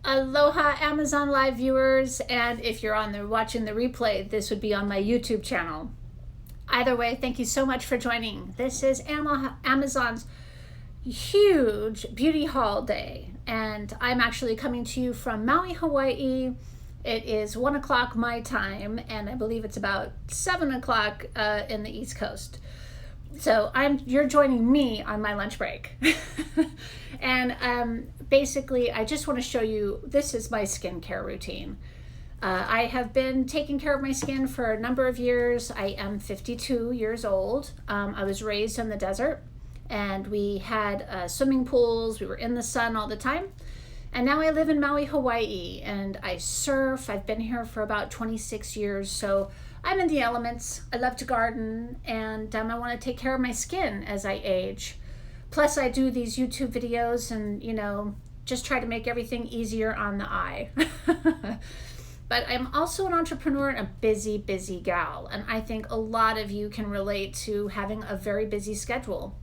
Aloha Amazon Live viewers, and if you're watching the replay, this would be on my YouTube channel. Either way, thank you so much for joining. This is Amazon's huge beauty haul day, and I'm actually coming to you from Maui, Hawaii. It is 1 o'clock my time, and I believe it's about 7 o'clock in the East Coast. So you're joining me on my lunch break. And basically, I just want to show you, this is my skincare routine. I have been taking care of my skin for a number of years. I am 52 years old. I was raised in the desert, and we had swimming pools. We were in the sun all the time. And now I live in Maui, Hawaii, and I surf. I've been here for about 26 years, so I'm in the elements. I love to garden, and I want to take care of my skin as I age. Plus, I do these YouTube videos and, just try to make everything easier on the eye. But I'm also an entrepreneur and a busy, busy gal. And I think a lot of you can relate to having a very busy schedule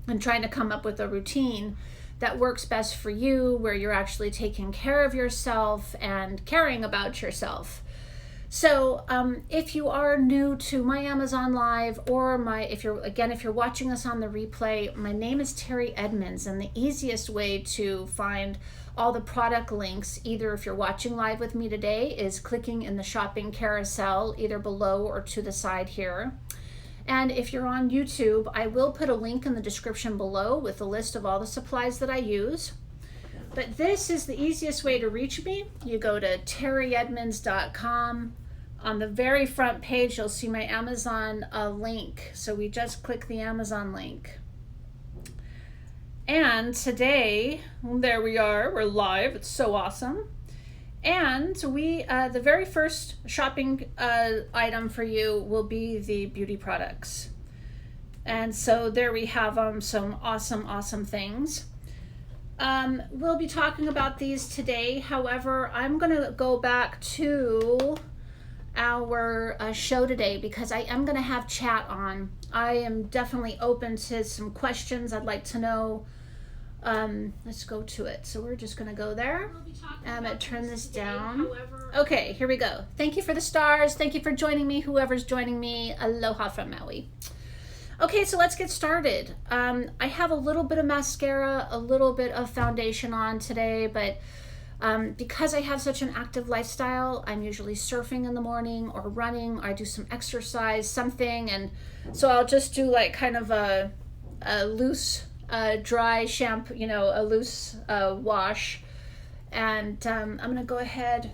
and trying to come up with a routine that works best for you, where you're actually taking care of yourself and caring about yourself. So if you are new to my Amazon Live, or if you're watching us on the replay, my name is Teri Edmonds, and the easiest way to find all the product links, either if you're watching live with me today, is clicking in the shopping carousel, either below or to the side here. And if you're on YouTube, I will put a link in the description below with a list of all the supplies that I use. But this is the easiest way to reach me. You go to teriedmonds.com. On the very front page, you'll see my Amazon link. So we just click the Amazon link. And today, there we are, we're live. It's so awesome. And the very first shopping item for you will be the beauty products. And so there we have some awesome, awesome things. We'll be talking about these today. However, I'm going to go back to our show today because I am going to have chat on. I am definitely open to some questions I'd like to know. Let's go to it. So we're just going to go there. I'm going to turn this down. Okay, here we go. Thank you for the stars. Thank you for joining me, whoever's joining me. Aloha from Maui. Okay, so let's get started. I have a little bit of mascara, a little bit of foundation on today, but because I have such an active lifestyle, I'm usually surfing in the morning or running, or I do some exercise, something, and so I'll just do like kind of a loose dry shampoo, a loose wash, and I'm gonna go ahead,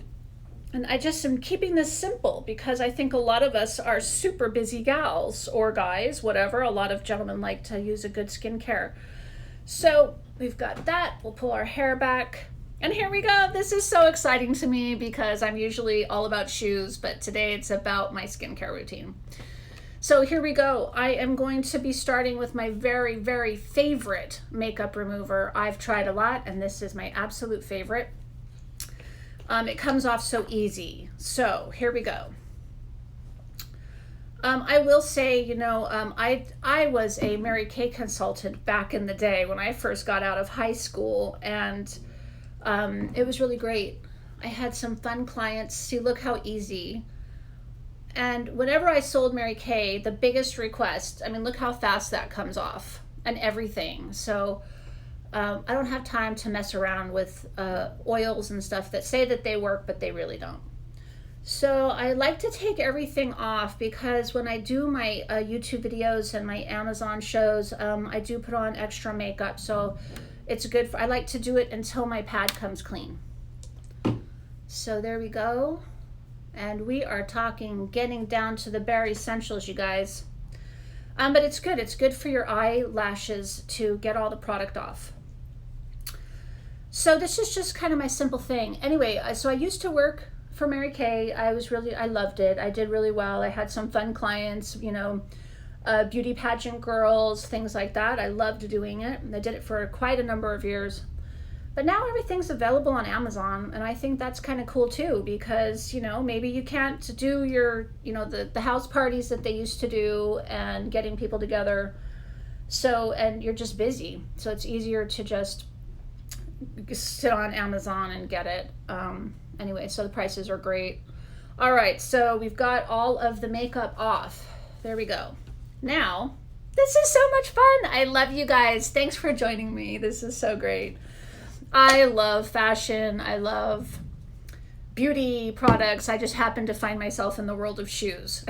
and I just am keeping this simple because I think a lot of us are super busy gals or guys, whatever. A lot of gentlemen like to use a good skincare. So we've got that. We'll pull our hair back. And here we go. This is so exciting to me because I'm usually all about shoes, but today it's about my skincare routine. So here we go. I am going to be starting with my very, very favorite makeup remover. I've tried a lot, and this is my absolute favorite. It comes off so easy. So here we go. I will say, I was a Mary Kay consultant back in the day when I first got out of high school, and it was really great. I had some fun clients. See, look how easy. And whenever I sold Mary Kay, the biggest request, look how fast that comes off and everything. So I don't have time to mess around with oils and stuff that say that they work, but they really don't. So I like to take everything off because when I do my YouTube videos and my Amazon shows, I do put on extra makeup. So it's good. I like to do it until my pad comes clean. So there we go. And we are getting down to the bare essentials, you guys. But it's good. It's good for your eyelashes to get all the product off. So this is just kind of my simple thing. Anyway, so I used to work for Mary Kay. I loved it. I did really well. I had some fun clients, beauty pageant girls, things like that. I loved doing it. I did it for quite a number of years. But now everything's available on Amazon, and I think that's kind of cool too, because, maybe you can't do your, the house parties that they used to do and getting people together. So, and you're just busy. So it's easier to just sit on Amazon and get it. Anyway, so the prices are great. All right, so we've got all of the makeup off. There we go. Now, this is so much fun. I love you guys. Thanks for joining me. This is so great. I love fashion. I love beauty products. I just happen to find myself in the world of shoes.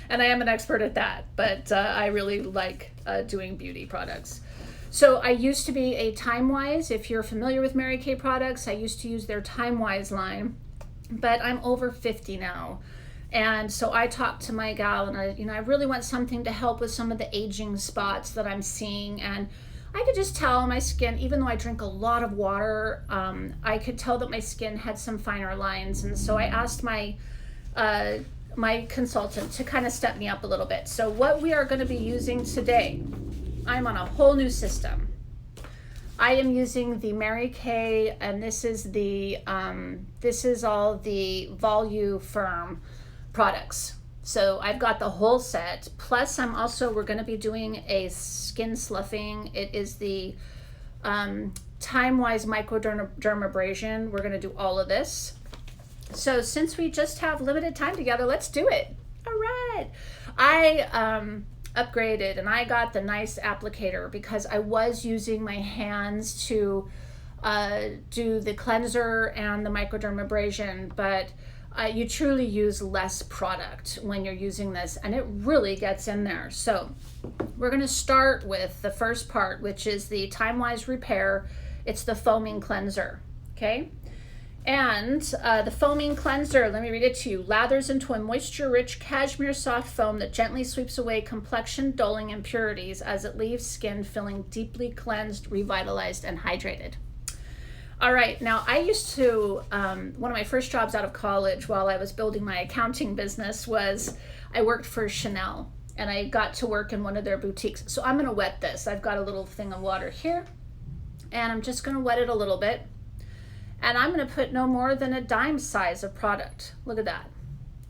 And I am an expert at that, but I really like doing beauty products. So I used to be a Timewise. If you're familiar with Mary Kay products, I used to use their Timewise line, but I'm over 50 now. And so I talked to my gal, and I really want something to help with some of the aging spots that I'm seeing. And I could just tell my skin, even though I drink a lot of water, I could tell that my skin had some finer lines. And so I asked my consultant to kind of step me up a little bit. So what we are going to be using today, I'm on a whole new system. I am using the Mary Kay, and this is all the Volu-Firm products. So I've got the whole set. Plus we're going to be doing a skin sloughing. It is the Timewise Microdermabrasion. We're going to do all of this. So since we just have limited time together, let's do it. All right. I upgraded and I got the nice applicator because I was using my hands to do the cleanser and the microdermabrasion, but you truly use less product when you're using this, and it really gets in there. So we're going to start with the first part, which is the Timewise Repair. It's the foaming cleanser, okay? And the foaming cleanser, let me read it to you. Lathers into a moisture-rich cashmere soft foam that gently sweeps away complexion dulling impurities as it leaves skin feeling deeply cleansed, revitalized, and hydrated. All right, now I used to, one of my first jobs out of college while I was building my accounting business was I worked for Chanel, and I got to work in one of their boutiques. So I'm gonna wet this. I've got a little thing of water here, and I'm just gonna wet it a little bit. And I'm gonna put no more than a dime size of product. Look at that.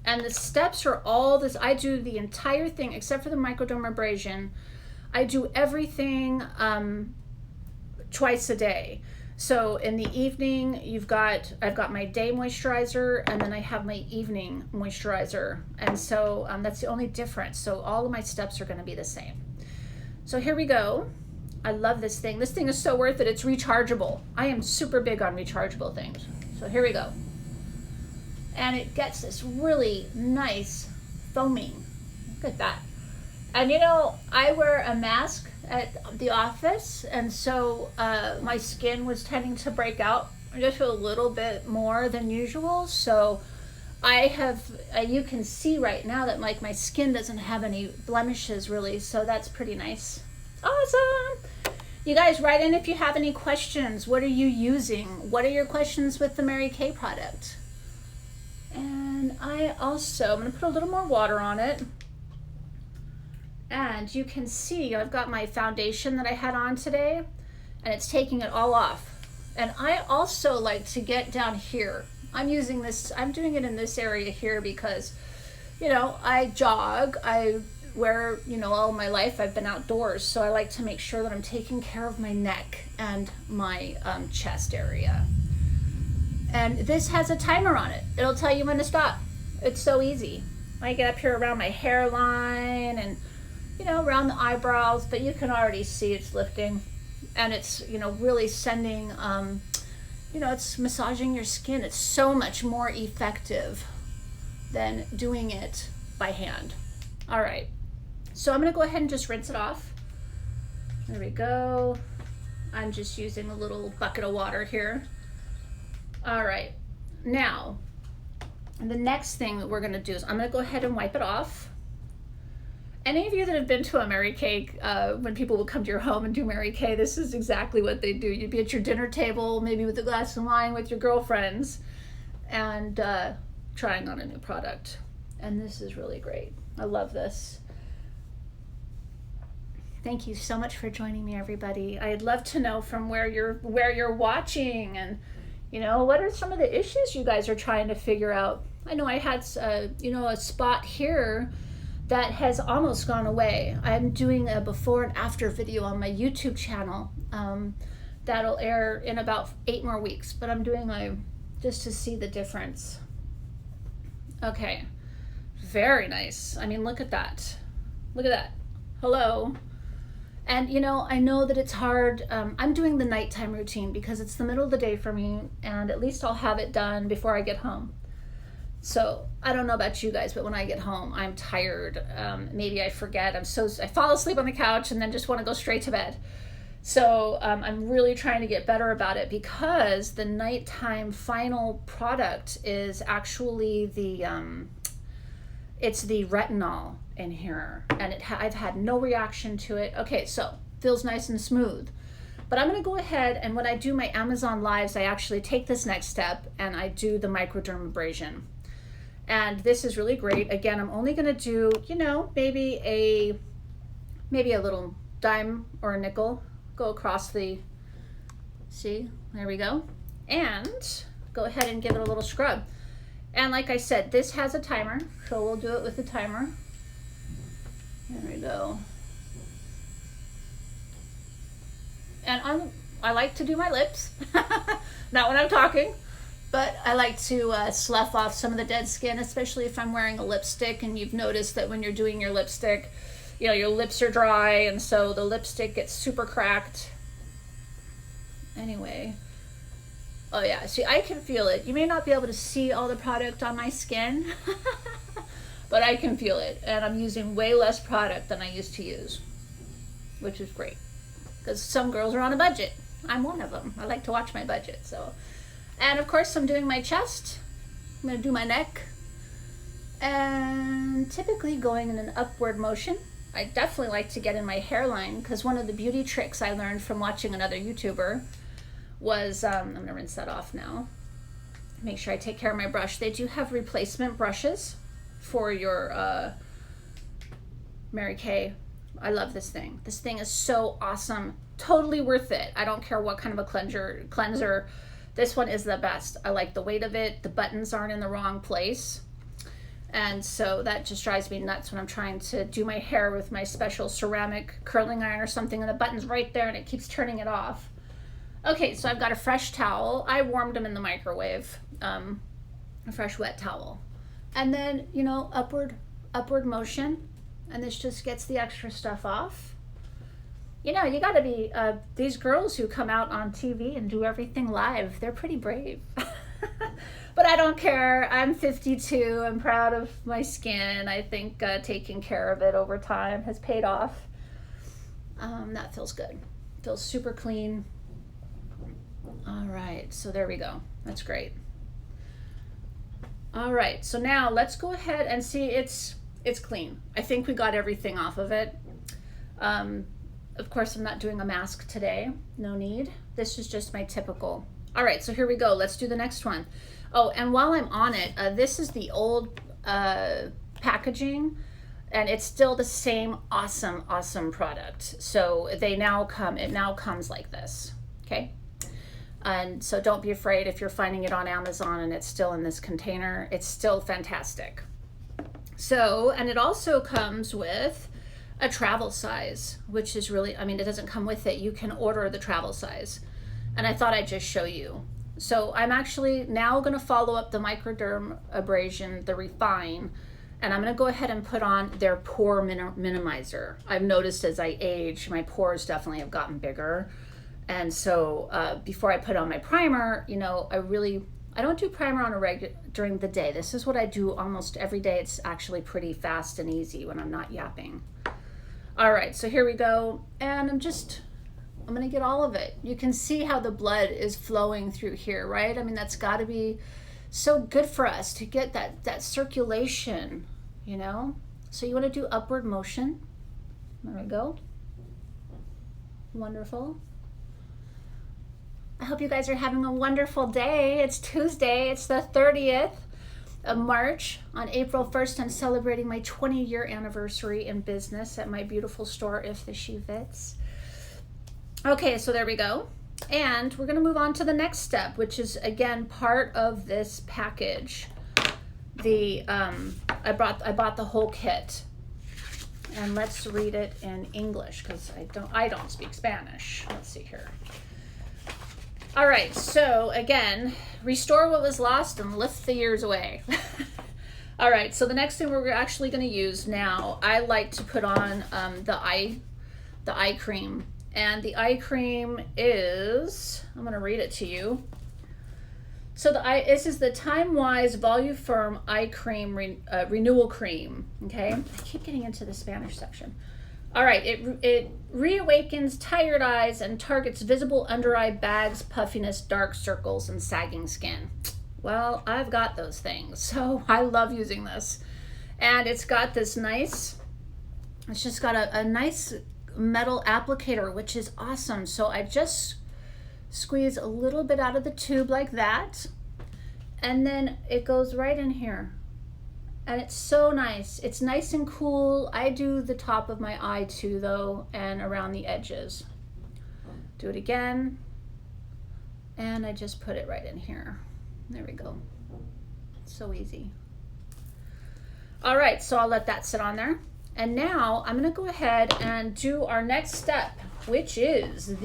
And the steps are all this. I do the entire thing except for the microdermabrasion. I do everything twice a day. So in the evening, I've got my day moisturizer, and then I have my evening moisturizer. And so that's the only difference. So all of my steps are gonna be the same. So here we go. I love this thing. This thing is so worth it. It's rechargeable. I am super big on rechargeable things. So here we go. And it gets this really nice foaming. Look at that. And I wear a mask at the office, and so my skin was tending to break out just a little bit more than usual. So I have, you can see right now that my skin doesn't have any blemishes really, so that's pretty nice. Awesome. You guys write in if you have any questions. What are you using? What are your questions with the Mary Kay product? And I'm gonna put a little more water on it. And you can see I've got my foundation that I had on today, and it's taking it all off. And I also like to get down here. I'm doing it in this area here because, I jog, where all my life I've been outdoors, so I like to make sure that I'm taking care of my neck and my chest area. And this has a timer on it. It'll tell you when to stop. It's so easy. I get up here around my hairline and around the eyebrows, but you can already see it's lifting, and it's really sending it's massaging your skin. It's so much more effective than doing it by hand. All right. So I'm going to go ahead and just rinse it off. There we go. I'm just using a little bucket of water here. All right. Now, the next thing that we're going to do is I'm going to go ahead and wipe it off. Any of you that have been to a Mary Kay, when people will come to your home and do Mary Kay, this is exactly what they do. You'd be at your dinner table, maybe with a glass of wine with your girlfriends, and trying on a new product. And this is really great. I love this. Thank you so much for joining me, everybody. I'd love to know from where you're watching, and what are some of the issues you guys are trying to figure out. I know I had a spot here that has almost gone away. I'm doing a before and after video on my YouTube channel that'll air in about 8 more weeks, but I'm doing my, just to see the difference. Okay, very nice. I mean, look at that. Look at that. Hello. And you know, I know that it's hard. I'm doing the nighttime routine because it's the middle of the day for me, and at least I'll have it done before I get home. So I don't know about you guys, but when I get home, I'm tired. Maybe I forget. I fall asleep on the couch and then just want to go straight to bed. So I'm really trying to get better about it, because the nighttime final product is actually the it's the retinol in here, and I've had no reaction to it. Okay, so feels nice and smooth. But I'm going to go ahead, and when I do my Amazon lives, I actually take this next step and I do the microdermabrasion. And this is really great. Again, I'm only going to do, you know, maybe a little dime or a nickel go across the, see, there we go. And go ahead and give it a little scrub. And like I said, this has a timer, so we'll do it with the timer. There we go. And I like to do my lips, not when I'm talking, but I like to slough off some of the dead skin, especially if I'm wearing a lipstick, and you've noticed that when you're doing your lipstick, you know, your lips are dry, and so the lipstick gets super cracked. Anyway. Oh yeah, see, I can feel it. You may not be able to see all the product on my skin, but I can feel it. And I'm using way less product than I used to use, which is great. Because some girls are on a budget. I'm one of them. I like to watch my budget. So, and of course, I'm doing my chest. I'm going to do my neck. And typically going in an upward motion. I definitely like to get in my hairline, because one of the beauty tricks I learned from watching another YouTuber was, I'm going to rinse that off now. Make sure I take care of my brush. They do have replacement brushes for your Mary Kay. I love this thing. This thing is so awesome. Totally worth it. I don't care what kind of a cleanser. This one is the best. I like the weight of it. The buttons aren't in the wrong place. And so that just drives me nuts when I'm trying to do my hair with my special ceramic curling iron or something, and the button's right there and it keeps turning it off. Okay, so I've got a fresh towel. I warmed them in the microwave, a fresh wet towel. And then, you know, upward motion, and this just gets the extra stuff off. You know, you gotta be, these girls who come out on TV and do everything live, they're pretty brave. But I don't care. I'm 52. I'm proud of my skin. I think taking care of it over time has paid off. That feels good. Feels super clean. All right, so there we go. That's great. All right, so now let's go ahead and see it's clean. I think we got everything off of it. Of course, I'm not doing a mask today. No need. This is just my typical. All right, so here we go. Let's do the next one. Oh, and while I'm on it, this is the old packaging, and it's still the same awesome product. So it now comes like this, okay? And so don't be afraid if you're finding it on Amazon and it's still in this container. It's still fantastic. So, and it also comes with a travel size, which is really, I mean, it doesn't come with it. You can order the travel size. And I thought I'd just show you. So I'm actually now going to follow up the Microdermabrasion, the Refine, and I'm going to go ahead and put on their pore minimizer. I've noticed as I age, my pores definitely have gotten bigger. And so before I put on my primer, you know, I don't do primer on during the day. This is what I do almost every day. It's actually pretty fast and easy when I'm not yapping. All right, so here we go. And I'm gonna get all of it. You can see how the blood is flowing through here, right? I mean, that's gotta be so good for us to get that circulation, you know? So you wanna do upward motion. There we go. Wonderful. I hope you guys are having a wonderful day. It's Tuesday, it's the 30th of March. On April 1st, I'm celebrating my 20-year anniversary in business at my beautiful store, If the Shoe Fits. Okay, so there we go. And we're gonna move on to the next step, which is again part of this package. I bought the whole kit. And let's read it in English because I don't speak Spanish. Let's see here. All right, so again, restore what was lost and lift the years away. All right, so the next thing we're actually going to use now, I like to put on the eye cream. And the eye cream is, I'm going to read it to you. So this is the Time-Wise Volu-Firm Eye Cream Renewal Cream, okay? I keep getting into the Spanish section. All right, it reawakens tired eyes and targets visible under eye bags, puffiness, dark circles, and sagging skin. Well, I've got those things, so I love using this. And it's got this nice, it's just got a nice metal applicator, which is awesome. So I just squeeze a little bit out of the tube like that, and then it goes right in here. And it's so nice. It's nice and cool. I do the top of my eye too, though, and around the edges. Do it again. And I just put it right in here. There we go. So easy. All right, so I'll let that sit on there. And now I'm going to go ahead and do our next step, which is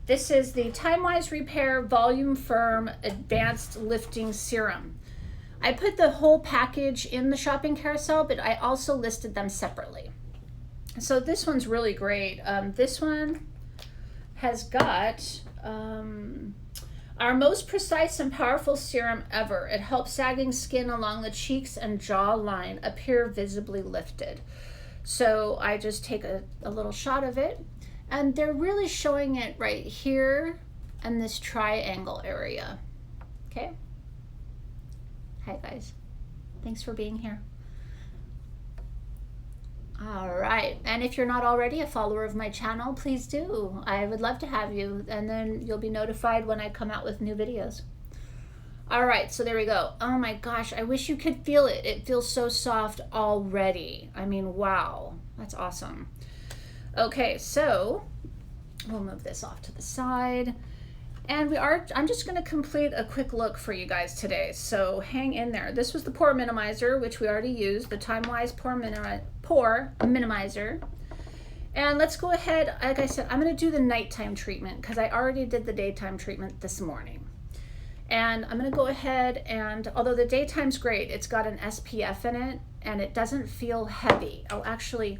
this is the Time-Wise Repair Volu-Firm Advanced Lifting Serum. I put the whole package in the shopping carousel, but I also listed them separately. So this one's really great. This one has got our most precise and powerful serum ever. It helps sagging skin along the cheeks and jawline appear visibly lifted. So I just take a little shot of it, and they're really showing it right here and this triangle area. Okay. Hi guys, thanks for being here. All right, and if you're not already a follower of my channel, please do. I would love to have you, and then you'll be notified when I come out with new videos. All right, so there we go. Oh my gosh, I wish you could feel it. It feels so soft already. I mean, wow, that's awesome. Okay, so we'll move this off to the side. And I'm just going to complete a quick look for you guys today, so hang in there. This was the Pore Minimizer, which we already used, the Time-Wise Pore Minimizer. And let's go ahead, like I said, I'm going to do the nighttime treatment because I already did the daytime treatment this morning. And I'm going to go ahead and, although the daytime's great, it's got an SPF in it and it doesn't feel heavy. I'll actually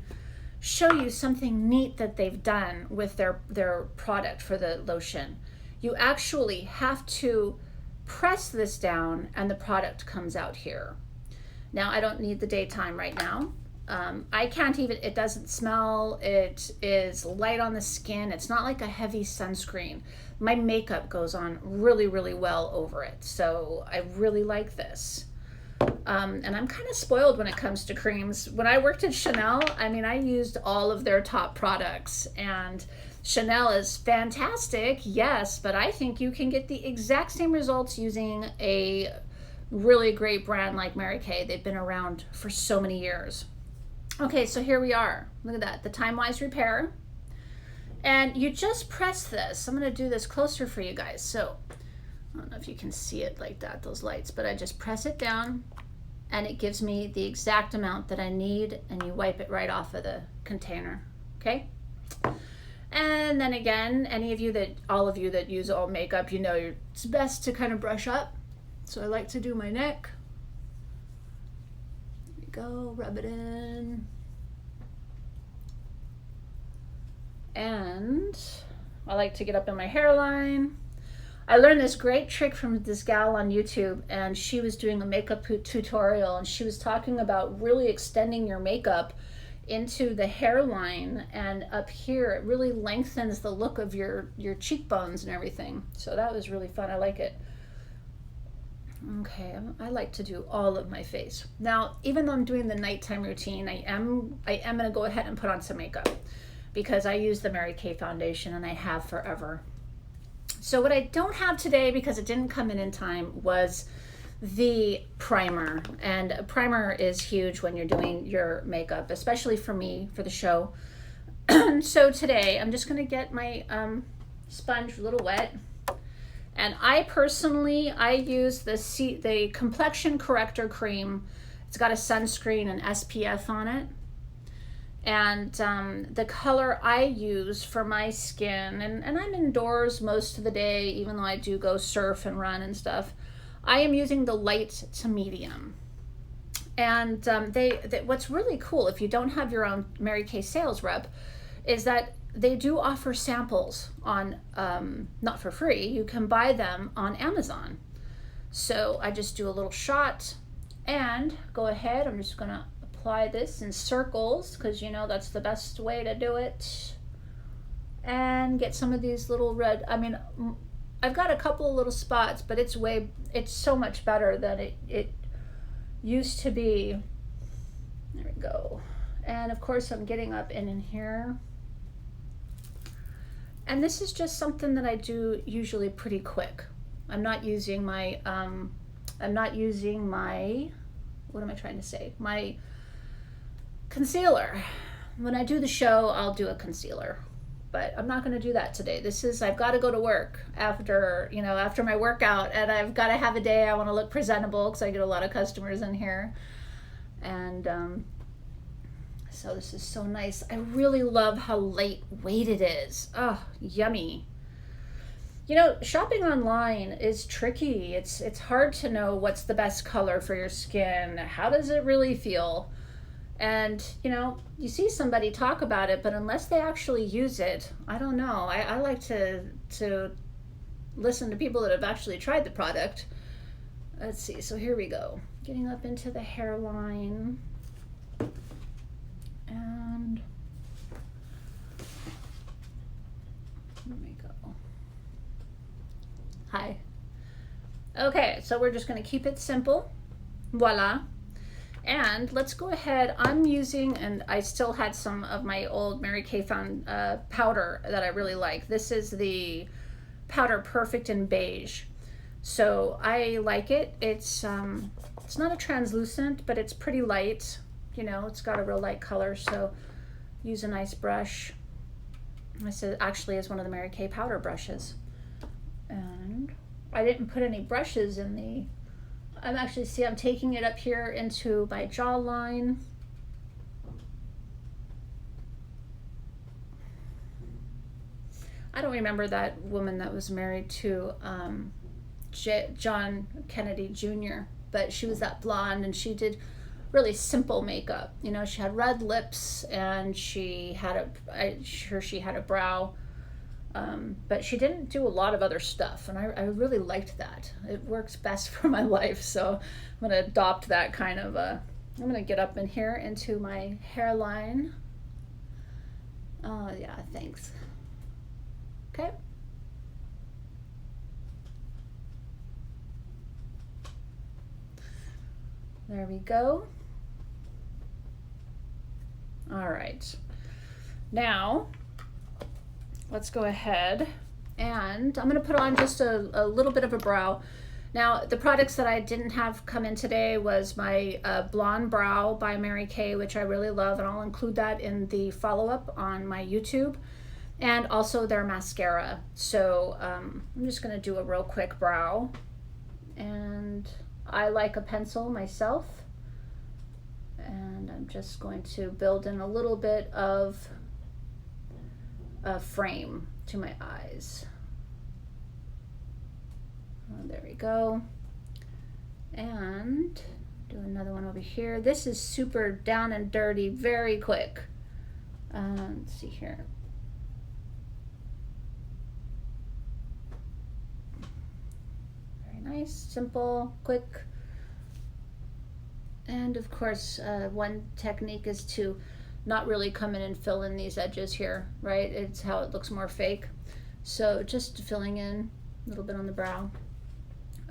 show you something neat that they've done with their product for the lotion. You actually have to press this down and the product comes out here. Now I don't need the daytime right now. I can't even, it doesn't smell, it is light on the skin. It's not like a heavy sunscreen. My makeup goes on really, really well over it. So I really like this. And I'm kind of spoiled when it comes to creams. When I worked at Chanel, I mean, I used all of their top products, and Chanel is fantastic, yes, but I think you can get the exact same results using a really great brand like Mary Kay. They've been around for so many years. Okay, so here we are. Look at that, the Time-Wise Repair. And you just press this. I'm going to do this closer for you guys. So I don't know if you can see it like that, those lights, but I just press it down and it gives me the exact amount that I need, and you wipe it right off of the container, okay? And then again, all of you that use all makeup, you know it's best to kind of brush up. So I like to do my neck. There we go, rub it in. And I like to get up in my hairline. I learned this great trick from this gal on YouTube, and she was doing a makeup tutorial, and she was talking about really extending your makeup into the hairline and up here. It really lengthens the look of your cheekbones and everything. So that was really fun. I like it. Okay, I like to do all of my face. Now, even though I'm doing the nighttime routine, I am going to go ahead and put on some makeup because I use the Mary Kay foundation and I have forever. So what I don't have today, because it didn't come in time, was the primer. And a primer is huge when you're doing your makeup, especially for me, for the show. So today I'm just going to get my sponge a little wet. And I use the Complexion Corrector Cream. It's got a sunscreen and SPF on it. And the color I use for my skin, and I'm indoors most of the day, even though I do go surf and run and stuff, I am using the light to medium. And what's really cool, if you don't have your own Mary Kay sales rep, is that they do offer samples on, not for free, you can buy them on Amazon. So I just do a little shot and go ahead. I'm just gonna apply this in circles because you know that's the best way to do it. And get some of these little red, I mean, I've got a couple of little spots, but it's so much better than it used to be. There we go. And of course I'm getting up in here. And this is just something that I do usually pretty quick. I'm not using my, what am I trying to say? My concealer. When I do the show, I'll do a concealer, but I'm not going to do that today. I've got to go to work after my workout, and I've got to have a day I want to look presentable because I get a lot of customers in here. And so this is so nice. I really love how lightweight it is. Oh, yummy. You know, shopping online is tricky. It's hard to know what's the best color for your skin. How does it really feel? And, you know, you see somebody talk about it, but unless they actually use it, I don't know. I like to listen to people that have actually tried the product. Let's see. So here we go. Getting up into the hairline. And there we go. Hi. Okay, so we're just going to keep it simple. Voila. And let's go ahead. I'm using, and I still had some of my old Mary Kay found powder that I really like. This is the powder Perfect in Beige. So I like it. It's not a translucent, but it's pretty light. You know, it's got a real light color, so use a nice brush. This actually is one of the Mary Kay powder brushes. And I didn't put any brushes in the, I'm taking it up here into my jawline. I don't remember that woman that was married to John Kennedy Jr., but she was that blonde and she did really simple makeup. You know, she had red lips and she had a brow, but she didn't do a lot of other stuff, and I really liked that. It works best for my life, so I'm gonna adopt that kind of I'm gonna get up in here into my hairline. Oh yeah, thanks. Okay. There we go. All right, now let's go ahead and I'm going to put on just a little bit of a brow. Now the products that I didn't have come in today was my Blonde Brow by Mary Kay, which I really love, and I'll include that in the follow-up on my YouTube, and also their mascara. So I'm just going to do a real quick brow, and I like a pencil myself. And I'm just going to build in a little bit of a frame to my eyes. Oh, there we go. And do another one over here. This is super down and dirty, very quick. Let's see here. Very nice, simple, quick. And of course, one technique is to not really come in and fill in these edges here, right? It's how it looks more fake. So just filling in a little bit on the brow.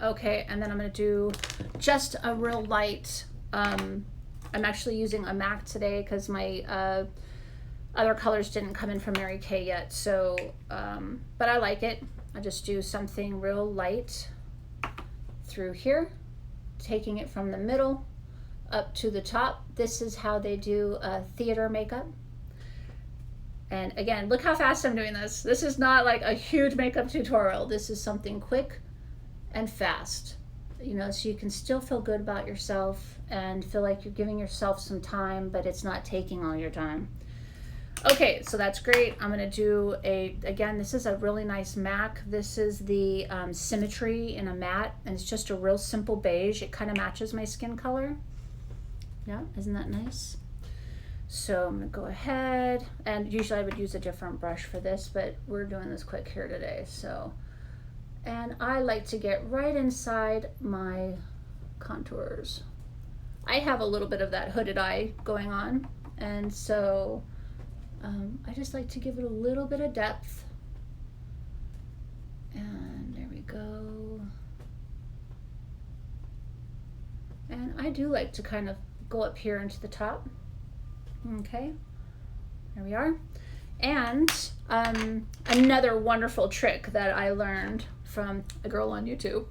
Okay, and then I'm gonna do just a real light, I'm actually using a MAC today because my other colors didn't come in from Mary Kay yet. So, but I like it. I just do something real light through here, taking it from the middle up to the top. This is how they do theater makeup. And again, look how fast I'm doing this. This is not like a huge makeup tutorial. This is something quick and fast, you know, so you can still feel good about yourself and feel like you're giving yourself some time, but it's not taking all your time. Okay, so that's great. I'm gonna do again, this is a really nice MAC. This is the Symmetry in a matte, and it's just a real simple beige. It kind of matches my skin color. Yeah, isn't that nice? So I'm gonna go ahead, and usually I would use a different brush for this, but we're doing this quick here today. So, and I like to get right inside my contours. I have a little bit of that hooded eye going on, and so I just like to give it a little bit of depth. And there we go. And I do like to kind of go up here into the top. Okay, there we are. And another wonderful trick that I learned from a girl on YouTube.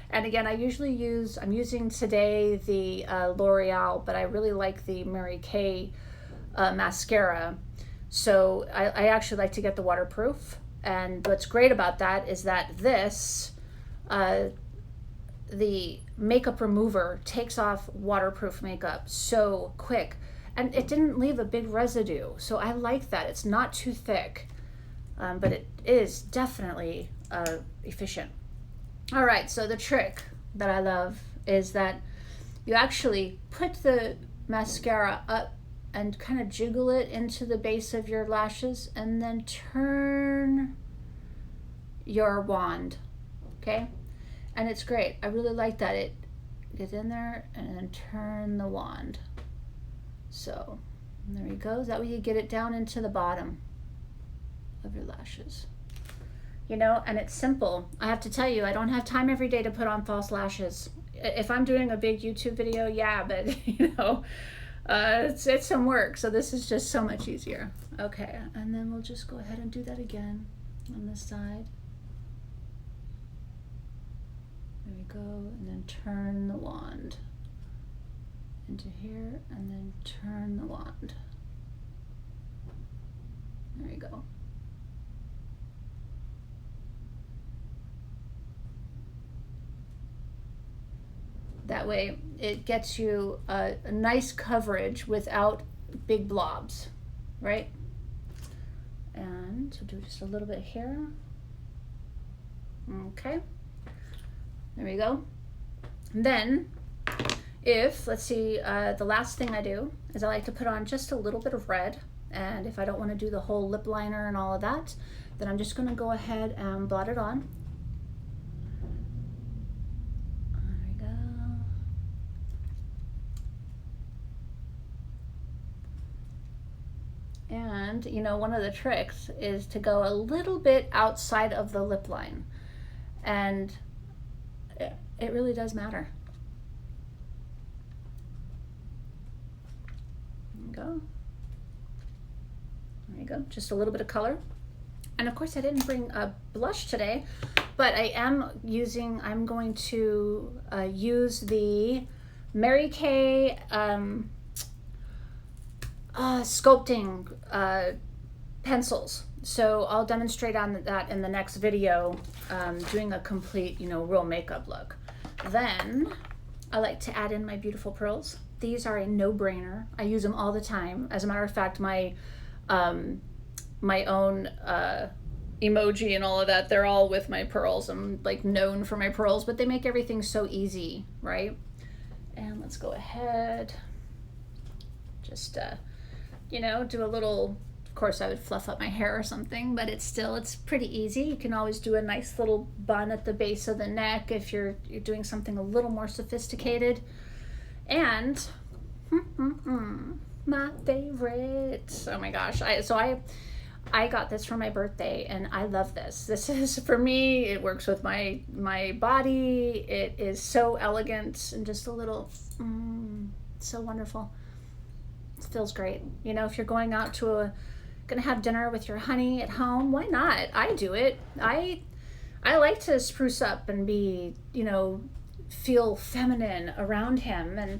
And again, I'm using today the L'Oreal, but I really like the Mary Kay mascara. So I actually like to get the waterproof. And what's great about that is that this, the makeup remover takes off waterproof makeup so quick. And it didn't leave a big residue. So I like that. It's not too thick, but it is definitely efficient. All right, so the trick that I love is that you actually put the mascara up and kind of jiggle it into the base of your lashes and then turn your wand, okay? And it's great. I really like that. It gets in there and then turn the wand. So there we go. That way you get it down into the bottom of your lashes. You know, and it's simple. I have to tell you, I don't have time every day to put on false lashes. If I'm doing a big YouTube video, yeah, but you know, it's some work. So this is just so much easier. Okay, and then we'll just go ahead and do that again on this side. There we go, and then turn the wand into here, and then turn the wand. There you go. That way it gets you a nice coverage without big blobs, right? And so do just a little bit here. Okay, there we go. And then let's see, the last thing I do is I like to put on just a little bit of red. And if I don't want to do the whole lip liner and all of that, then I'm just going to go ahead and blot it on. And you know, one of the tricks is to go a little bit outside of the lip line, and it really does matter. There you go. There you go. Just a little bit of color. And of course I didn't bring a blush today, but I'm going to use the Mary Kay sculpting pencils. So I'll demonstrate on that in the next video, doing a complete, you know, real makeup look. Then I like to add in my beautiful pearls. These are a no-brainer. I use them all the time. As a matter of fact, my my own emoji and all of that, they're all with my pearls. I'm like known for my pearls, but they make everything so easy, right? And let's go ahead, just you know, do a little, of course I would fluff up my hair or something, but it's pretty easy. You can always do a nice little bun at the base of the neck if you're doing something a little more sophisticated. And my favorite, oh my gosh, I got this for my birthday and I love this. This is, for me, it works with my body. It is so elegant and just a little, so wonderful. It feels great. You know, if you're going out to gonna have dinner with your honey at home, why not? I do it. I like to spruce up and be, you know, feel feminine around him,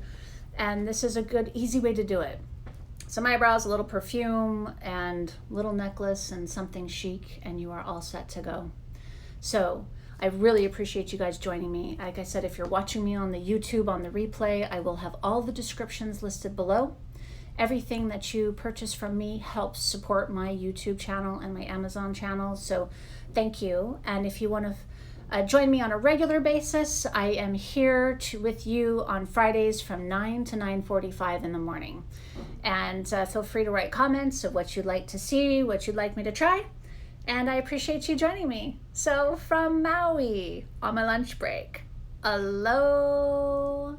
and this is a good, easy way to do it. Some eyebrows, a little perfume, and little necklace, and something chic, and you are all set to go. So I really appreciate you guys joining me. Like I said, if you're watching me on the YouTube, on the replay, I will have all the descriptions listed below. Everything that you purchase from me helps support my YouTube channel and my Amazon channel, so thank you. And if you want to join me on a regular basis, I am here with you on Fridays from 9 to 9:45 in the morning. And feel free to write comments of what you'd like to see, what you'd like me to try. And I appreciate you joining me. So from Maui on my lunch break, aloha.